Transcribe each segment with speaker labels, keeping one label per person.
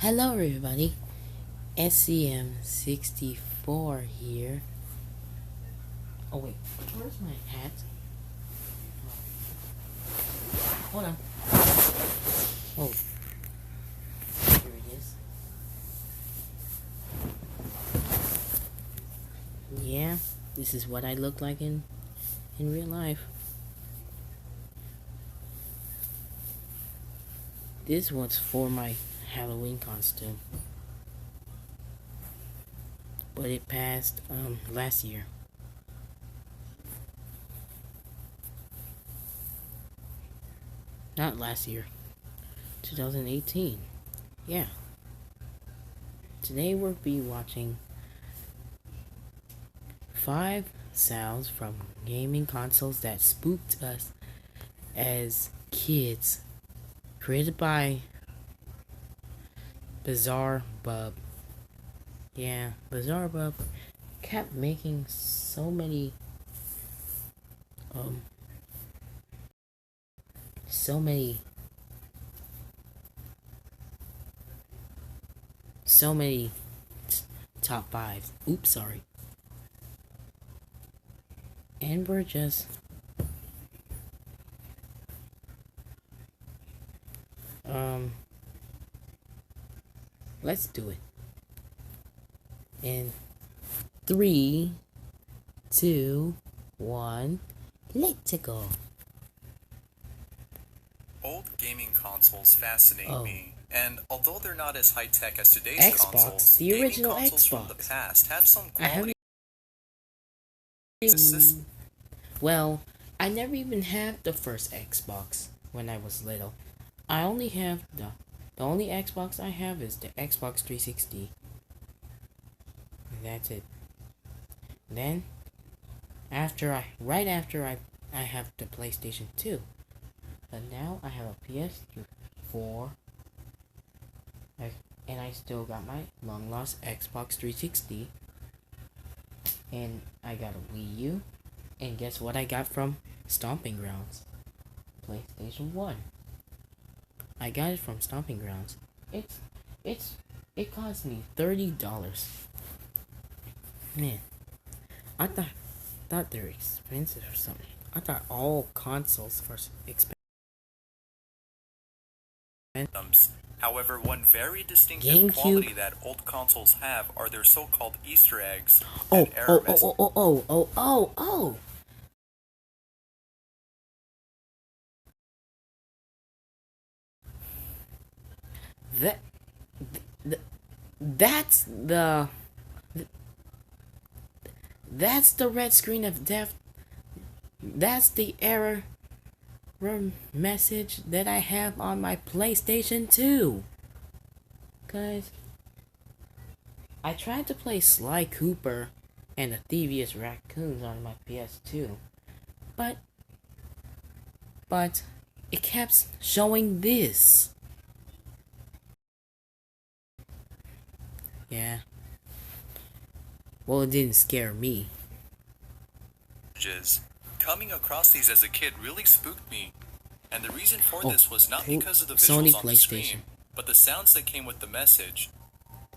Speaker 1: Hello everybody, Scm64 here. Oh wait, where's my hat? Hold on. Oh, here it is. Yeah, this is what I look like in real life. This one's for my Halloween costume, but it passed last year. Not last year, 2018. Yeah. Today we'll be watching 5 sounds from gaming consoles that spooked us as kids, created by Bizarre Bub. Yeah, Bizarre Bub kept making so many top 5s. Oops, sorry. And we're just let's do it. In 3, 2, 1, let's go.
Speaker 2: Old gaming consoles fascinate me, and although they're not as high-tech as today's
Speaker 1: Xbox,
Speaker 2: consoles,
Speaker 1: the original
Speaker 2: gaming consoles
Speaker 1: Xbox.
Speaker 2: from the past have some
Speaker 1: I
Speaker 2: quality.
Speaker 1: Well, I never even had the first Xbox when I was little. I only have the only Xbox I have is the Xbox 360. And that's it. Then, right after I have the PlayStation 2. But now I have a PS4. And I still got my long lost Xbox 360. And I got a Wii U. And guess what I got from Stomping Grounds? PlayStation 1. I got it from Stomping Grounds. It cost me $30. Man, I thought they were expensive or something. I thought all consoles were expensive.
Speaker 2: However, one very distinctive quality that old consoles have are their so-called Easter eggs and error messages.
Speaker 1: That's the red screen of death. That's the error message that I have on my PlayStation 2. Guys, I tried to play Sly Cooper and the Thievius Raccoons on my PS2, but it kept showing this. Yeah. Well, it didn't scare me.
Speaker 2: Coming across these as a kid really spooked me, and the reason for this was not because of the
Speaker 1: Sony
Speaker 2: visuals on the
Speaker 1: PlayStation.
Speaker 2: screen, but the sounds that came with the message.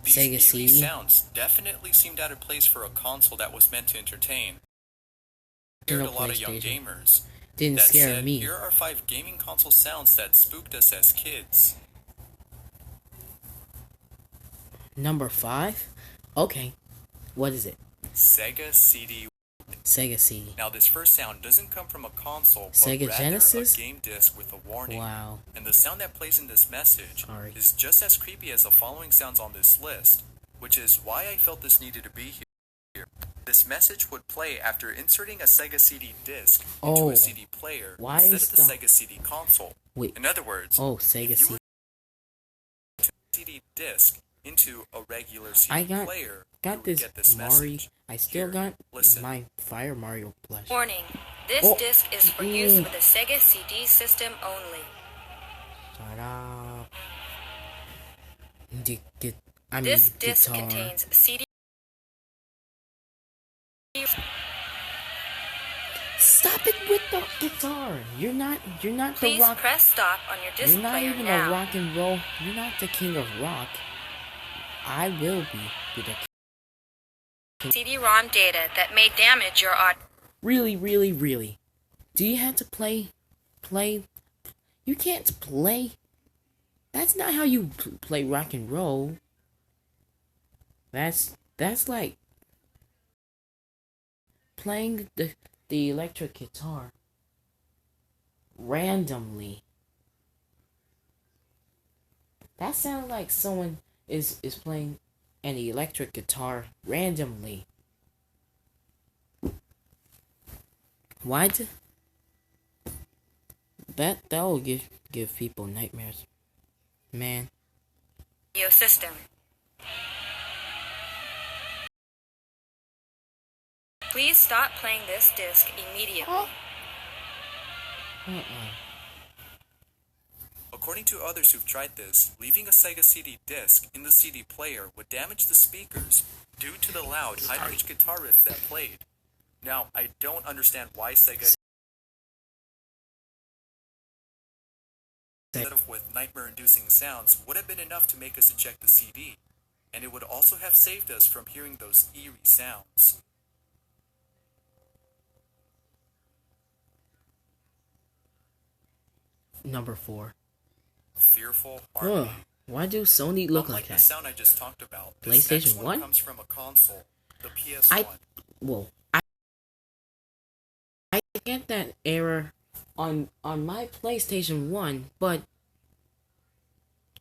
Speaker 2: These
Speaker 1: Sega
Speaker 2: eerie
Speaker 1: CD.
Speaker 2: sounds definitely seemed out of place for a console that was meant to entertain. Scared a lot of young gamers.
Speaker 1: Didn't
Speaker 2: That
Speaker 1: scare
Speaker 2: said,
Speaker 1: me.
Speaker 2: here are 5 gaming console sounds that spooked us as kids.
Speaker 1: Number 5? Okay. What is it?
Speaker 2: Sega CD.
Speaker 1: Sega CD.
Speaker 2: Now this first sound doesn't come from a console, but
Speaker 1: Sega
Speaker 2: rather
Speaker 1: Genesis?
Speaker 2: a game disc with a warning.
Speaker 1: Wow.
Speaker 2: And the sound that plays in this message is just as creepy as the following sounds on this list, which is why I felt this needed to be here. This message would play after inserting a Sega CD disc into a CD player instead of the Sega CD console.
Speaker 1: Wait.
Speaker 2: In other words,
Speaker 1: Sega
Speaker 2: if you
Speaker 1: CD.
Speaker 2: were to CD disc into a regular CD player, you would get this message.
Speaker 1: I still got my Fire Mario plush.
Speaker 3: Warning. This disc is for use with a Sega CD system only.
Speaker 1: Shut up.
Speaker 3: This disc contains CD.
Speaker 1: Stop it with the guitar. You're not
Speaker 3: Please
Speaker 1: the rock.
Speaker 3: press stop on your disc
Speaker 1: You're not
Speaker 3: player
Speaker 1: even
Speaker 3: now.
Speaker 1: a rock and roll. You're not the king of rock. I will be the
Speaker 3: CD-ROM data that may damage your audio.
Speaker 1: Really? Do you have to play? You can't play. That's not how you play rock and roll. That's like playing the electric guitar randomly. That sounds like someone is playing an electric guitar randomly. Why that will give people nightmares, man.
Speaker 3: Your system. Please stop playing this disc immediately.
Speaker 2: According to others who've tried this, leaving a Sega CD disc in the CD player would damage the speakers due to the loud, high-pitched guitar riff that played. Now, I don't understand why Sega, instead of with nightmare-inducing sounds, would have been enough to make us eject the CD, and it would also have saved us from hearing those eerie sounds.
Speaker 1: Number 4.
Speaker 2: Fearful harmony.
Speaker 1: Why do Sony look
Speaker 2: Unlike
Speaker 1: like that?
Speaker 2: the sound I just talked about, this
Speaker 1: PlayStation
Speaker 2: next one
Speaker 1: 1
Speaker 2: comes from a console, the PS1.
Speaker 1: I get that error on my PlayStation 1, but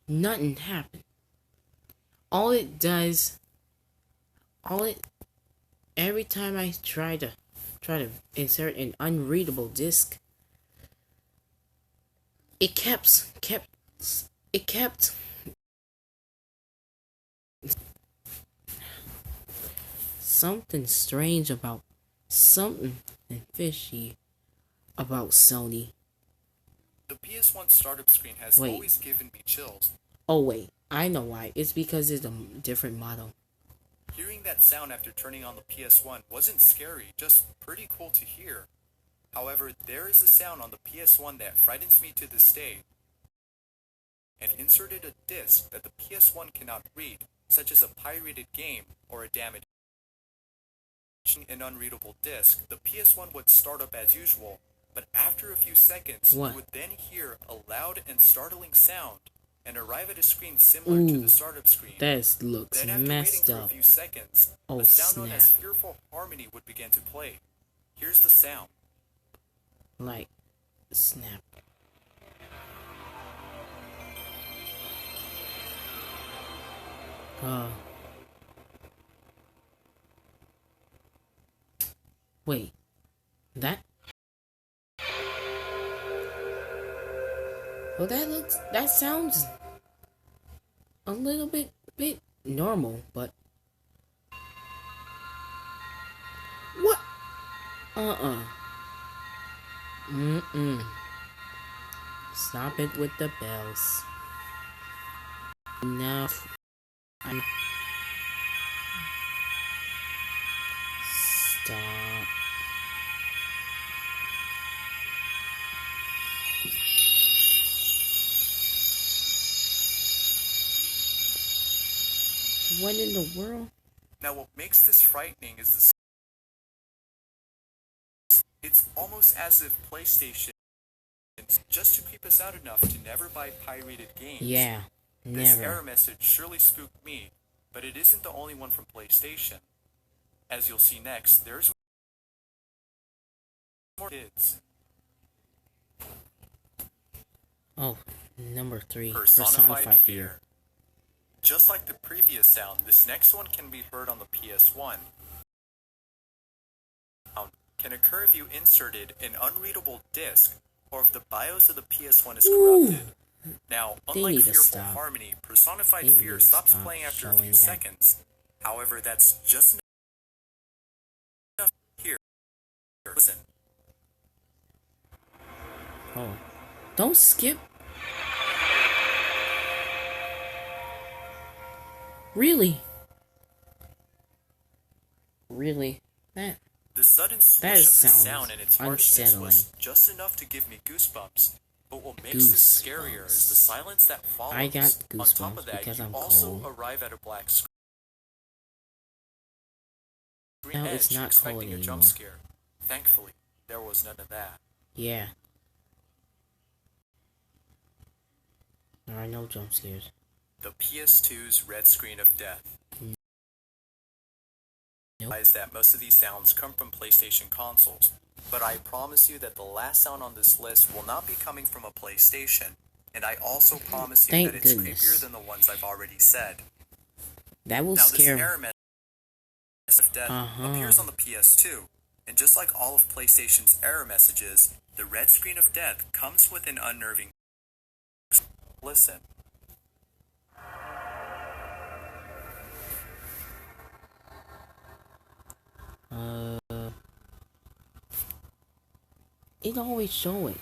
Speaker 1: nothing happened. Every time I try to insert an unreadable disc, it kept something strange about something fishy about Sony.
Speaker 2: The PS1 startup screen has always given me chills.
Speaker 1: Oh wait, I know why. It's because it's a different model.
Speaker 2: Hearing that sound after turning on the PS1 wasn't scary, just pretty cool to hear. However, there is a sound on the PS1 that frightens me to this day. And inserted a disc that the PS1 cannot read, such as a pirated game or a damaged an unreadable disc, the PS1 would start up as usual, but after a few seconds, you would then hear a loud and startling sound and arrive at a screen similar to the startup screen.
Speaker 1: That looks
Speaker 2: then after
Speaker 1: messed
Speaker 2: waiting
Speaker 1: up.
Speaker 2: for a few seconds, a sound known as Fearful Harmony would begin to play. Here's the sound.
Speaker 1: Like, snap. Wait, that that sounds a little bit normal, but what? Stop it with the bells. Enough. Stop. What in the world?
Speaker 2: Now what makes this frightening is it's almost as if PlayStation just to creep us out enough to never buy pirated games.
Speaker 1: Yeah, never.
Speaker 2: This error message surely spooked me, but it isn't the only one from PlayStation. As you'll see next, there's more kids.
Speaker 1: Oh, number 3.
Speaker 2: Personified fear. Just like the previous sound, this next one can be heard on the PS1. Can occur if you inserted an unreadable disc or if the BIOS of the PS1 is corrupted. Now, unlike Fearful Harmony, Personified Fear stops playing after a few seconds. However, that's just enough here. Listen.
Speaker 1: Oh, don't skip. Really?
Speaker 2: The sudden swoosh of the sound and its harshness was just enough to give me goosebumps. But what makes this scarier is the silence that follows.
Speaker 1: I got
Speaker 2: On top of
Speaker 1: goosebumps
Speaker 2: that,
Speaker 1: because
Speaker 2: you
Speaker 1: I'm
Speaker 2: also
Speaker 1: cold.
Speaker 2: arrive at a black screen
Speaker 1: Now
Speaker 2: edge
Speaker 1: it's not cold
Speaker 2: expecting a
Speaker 1: anymore.
Speaker 2: jump scare. Thankfully, there was none of that.
Speaker 1: Yeah. There are no jump scares.
Speaker 2: The PS2's red screen of death.
Speaker 1: Nope.
Speaker 2: Is that most of these sounds come from PlayStation consoles, but I promise you that the last sound on this list will not be coming from a PlayStation, and I also promise you
Speaker 1: Thank
Speaker 2: that it's
Speaker 1: goodness.
Speaker 2: creepier than the ones I've already said.
Speaker 1: That will
Speaker 2: Now
Speaker 1: scare
Speaker 2: this error message of death appears on the PS2, and just like all of PlayStation's error messages, the red screen of death comes with an unnerving. Listen.
Speaker 1: It always show it.